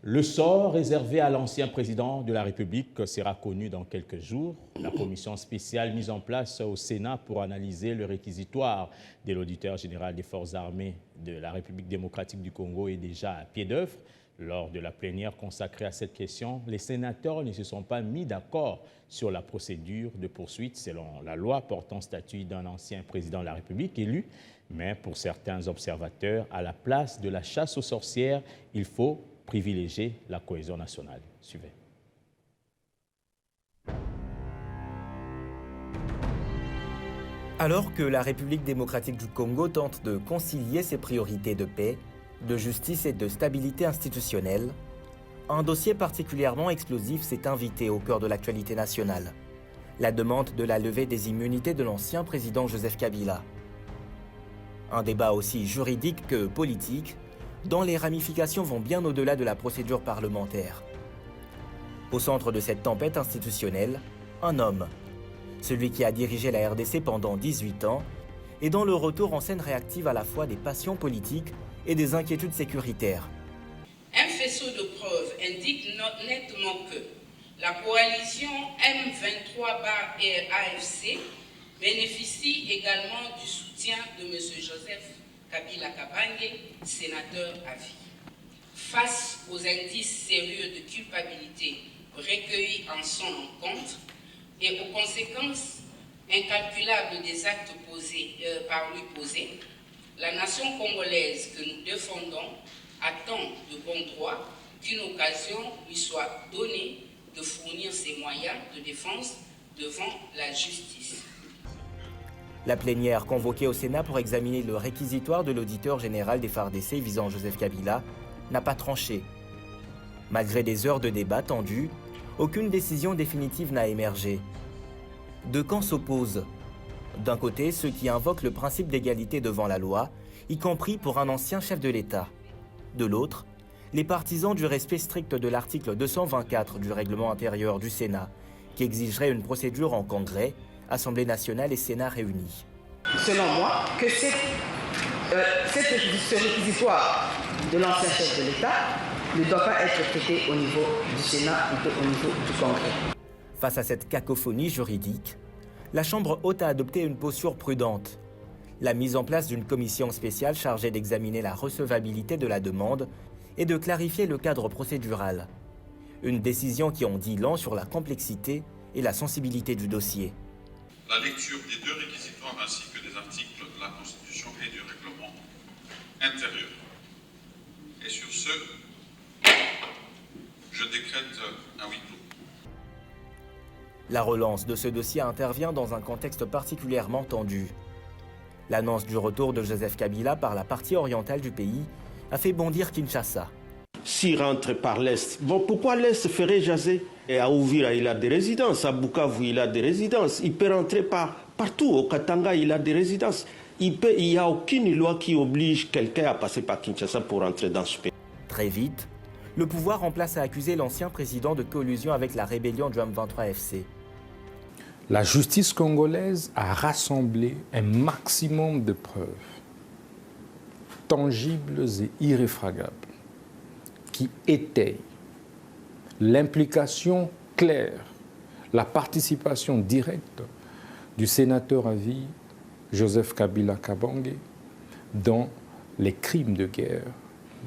Le sort réservé à l'ancien président de la République sera connu dans quelques jours. La commission spéciale mise en place au Sénat pour analyser le réquisitoire de l'auditeur général des forces armées de la République démocratique du Congo est déjà à pied d'œuvre. Lors de la plénière consacrée à cette question, les sénateurs ne se sont pas mis d'accord sur la procédure de poursuite selon la loi portant statut d'un ancien président de la République élu. Mais pour certains observateurs, à la place de la chasse aux sorcières, il faut privilégier la cohésion nationale. Suivez. Alors que la République démocratique du Congo tente de concilier ses priorités de paix, de justice et de stabilité institutionnelle, un dossier particulièrement explosif s'est invité au cœur de l'actualité nationale. La demande de la levée des immunités de l'ancien président Joseph Kabila. Un débat aussi juridique que politique, dont les ramifications vont bien au-delà de la procédure parlementaire. Au centre de cette tempête institutionnelle, un homme, celui qui a dirigé la RDC pendant 18 ans et dont le retour en scène réactive à la fois des passions politiques et des inquiétudes sécuritaires. Un faisceau de preuves indique nettement que la coalition M23-AFC bénéficie également du soutien de M. Joseph Kabila Kabange, sénateur à vie. Face aux indices sérieux de culpabilité recueillis en son encontre et aux conséquences incalculables des actes par lui posés, la nation congolaise que nous défendons attend de bon droit qu'une occasion lui soit donnée de fournir ses moyens de défense devant la justice. La plénière convoquée au Sénat pour examiner le réquisitoire de l'auditeur général des FARDC visant Joseph Kabila n'a pas tranché. Malgré des heures de débat tendus, aucune décision définitive n'a émergé. Deux camps s'opposent. D'un côté, ceux qui invoquent le principe d'égalité devant la loi, y compris pour un ancien chef de l'État. De l'autre, les partisans du respect strict de l'article 224 du règlement intérieur du Sénat, qui exigerait une procédure en Congrès, Assemblée nationale et Sénat réunis. Selon moi, que ce réquisitoire de l'ancien chef de l'État ne doit pas être traité au niveau du Sénat, plutôt au niveau du Congrès. Face à cette cacophonie juridique, la Chambre haute a adopté une posture prudente. La mise en place d'une commission spéciale chargée d'examiner la recevabilité de la demande et de clarifier le cadre procédural. Une décision qui en dit long sur la complexité et la sensibilité du dossier. La lecture des deux réquisitoires ainsi que des articles de la Constitution et du règlement intérieur. Et sur ce, je décrète un huis clos. La relance de ce dossier intervient dans un contexte particulièrement tendu. L'annonce du retour de Joseph Kabila par la partie orientale du pays a fait bondir Kinshasa. S'il rentre par l'Est, bon, pourquoi l'Est ferait jaser? Et à Ouvira, il a des résidences. À Bukavu, il a des résidences. Il peut rentrer partout. Au Katanga, il a des résidences. Il n'y a aucune loi qui oblige quelqu'un à passer par Kinshasa pour rentrer dans ce pays. Très vite, le pouvoir en place a accusé l'ancien président de collusion avec la rébellion du M23-FC. La justice congolaise a rassemblé un maximum de preuves tangibles et irréfragables qui étayent l'implication claire, la participation directe du sénateur à vie Joseph Kabila Kabange dans les crimes de guerre,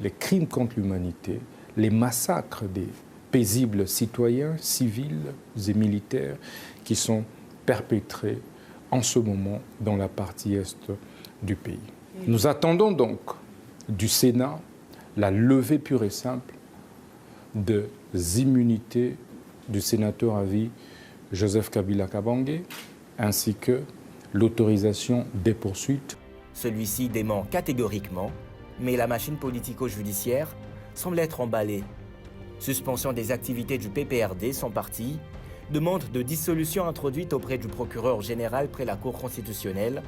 les crimes contre l'humanité, les massacres des paisibles citoyens, civils et militaires qui sont perpétrés en ce moment dans la partie est du pays. Nous attendons donc du Sénat la levée pure et simple des immunités du sénateur à vie Joseph Kabila Kabange ainsi que l'autorisation des poursuites. Celui-ci dément catégoriquement, mais la machine politico-judiciaire semble être emballée. Suspension des activités du PPRD, son parti, demande de dissolution introduite auprès du procureur général près la Cour constitutionnelle,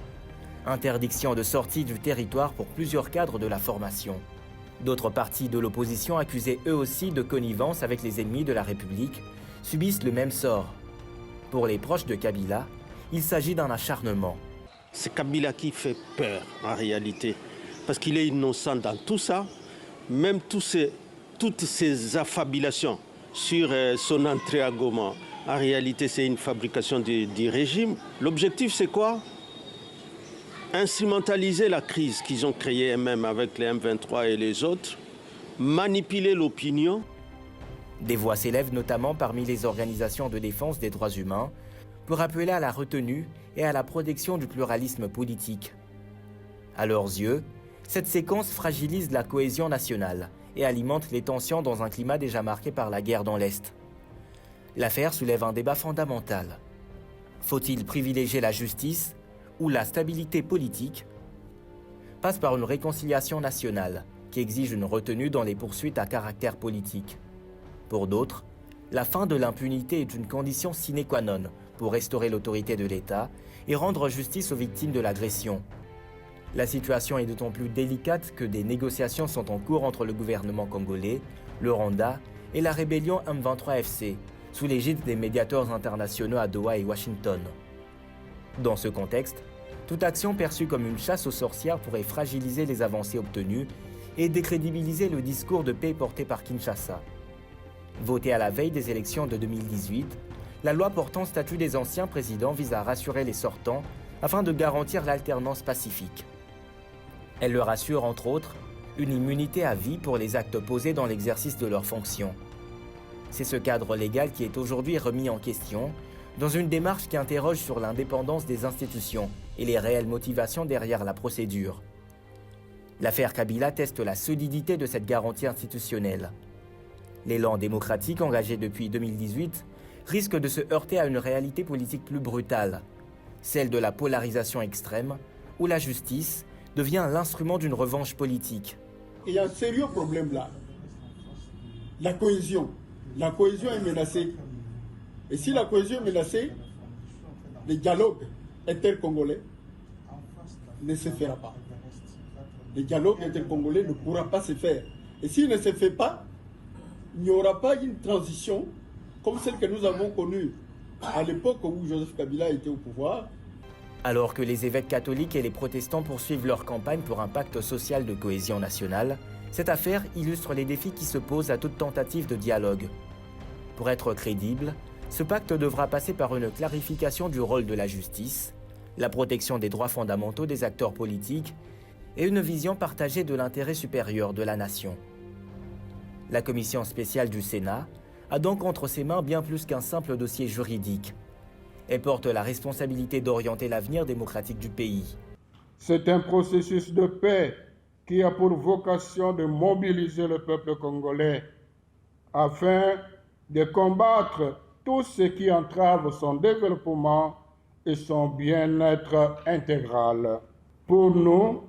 interdiction de sortie du territoire pour plusieurs cadres de la formation. D'autres partis de l'opposition, accusés eux aussi de connivence avec les ennemis de la République, subissent le même sort. Pour les proches de Kabila, il s'agit d'un acharnement. C'est Kabila qui fait peur en réalité, parce qu'il est innocent dans tout ça. Même tous ces toutes ces affabulations sur son entrée à Goma, en réalité c'est une fabrication du régime. L'objectif c'est quoi? Instrumentaliser la crise qu'ils ont créée eux-mêmes avec les M23 et les autres, manipuler l'opinion. Des voix s'élèvent notamment parmi les organisations de défense des droits humains pour appeler à la retenue et à la protection du pluralisme politique. À leurs yeux, cette séquence fragilise la cohésion nationale et alimente les tensions dans un climat déjà marqué par la guerre dans l'Est. L'affaire soulève un débat fondamental. Faut-il privilégier la justice ou la stabilité politique? Passe par une réconciliation nationale qui exige une retenue dans les poursuites à caractère politique. Pour d'autres, la fin de l'impunité est une condition sine qua non pour restaurer l'autorité de l'État et rendre justice aux victimes de l'agression. La situation est d'autant plus délicate que des négociations sont en cours entre le gouvernement congolais, le Rwanda et la rébellion M23FC, sous l'égide des médiateurs internationaux à Doha et Washington. Dans ce contexte, toute action perçue comme une chasse aux sorcières pourrait fragiliser les avancées obtenues et décrédibiliser le discours de paix porté par Kinshasa. Votée à la veille des élections de 2018, la loi portant statut des anciens présidents vise à rassurer les sortants afin de garantir l'alternance pacifique. Elle leur assure, entre autres, une immunité à vie pour les actes posés dans l'exercice de leurs fonctions. C'est ce cadre légal qui est aujourd'hui remis en question dans une démarche qui interroge sur l'indépendance des institutions et les réelles motivations derrière la procédure. L'affaire Kabila teste la solidité de cette garantie institutionnelle. L'élan démocratique engagé depuis 2018 risque de se heurter à une réalité politique plus brutale, celle de la polarisation extrême, où la justice devient l'instrument d'une revanche politique. Il y a un sérieux problème là. La cohésion. La cohésion est menacée. Et si la cohésion est menacée, le dialogue intercongolais ne se fera pas. Le dialogue intercongolais ne pourra pas se faire. Et s'il ne se fait pas, il n'y aura pas une transition comme celle que nous avons connue à l'époque où Joseph Kabila était au pouvoir. Alors que les évêques catholiques et les protestants poursuivent leur campagne pour un pacte social de cohésion nationale, cette affaire illustre les défis qui se posent à toute tentative de dialogue. Pour être crédible, ce pacte devra passer par une clarification du rôle de la justice, la protection des droits fondamentaux des acteurs politiques et une vision partagée de l'intérêt supérieur de la nation. La commission spéciale du Sénat a donc entre ses mains bien plus qu'un simple dossier juridique. Elle porte la responsabilité d'orienter l'avenir démocratique du pays. C'est un processus de paix qui a pour vocation de mobiliser le peuple congolais afin de combattre tout ce qui entrave son développement et son bien-être intégral. Pour nous,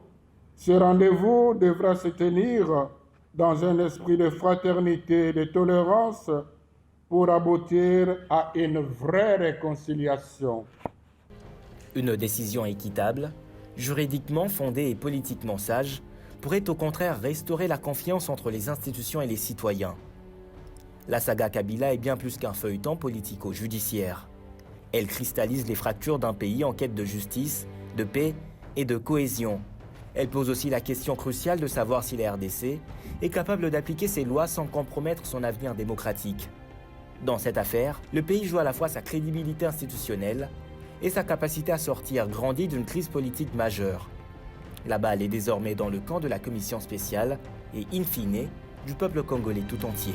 ce rendez-vous devra se tenir dans un esprit de fraternité et de tolérance pour aboutir à une vraie réconciliation. Une décision équitable, juridiquement fondée et politiquement sage, pourrait au contraire restaurer la confiance entre les institutions et les citoyens. La saga Kabila est bien plus qu'un feuilleton politico-judiciaire. Elle cristallise les fractures d'un pays en quête de justice, de paix et de cohésion. Elle pose aussi la question cruciale de savoir si la RDC est capable d'appliquer ses lois sans compromettre son avenir démocratique. Dans cette affaire, le pays joue à la fois sa crédibilité institutionnelle et sa capacité à sortir grandi d'une crise politique majeure. La balle est désormais dans le camp de la commission spéciale et, in fine, du peuple congolais tout entier.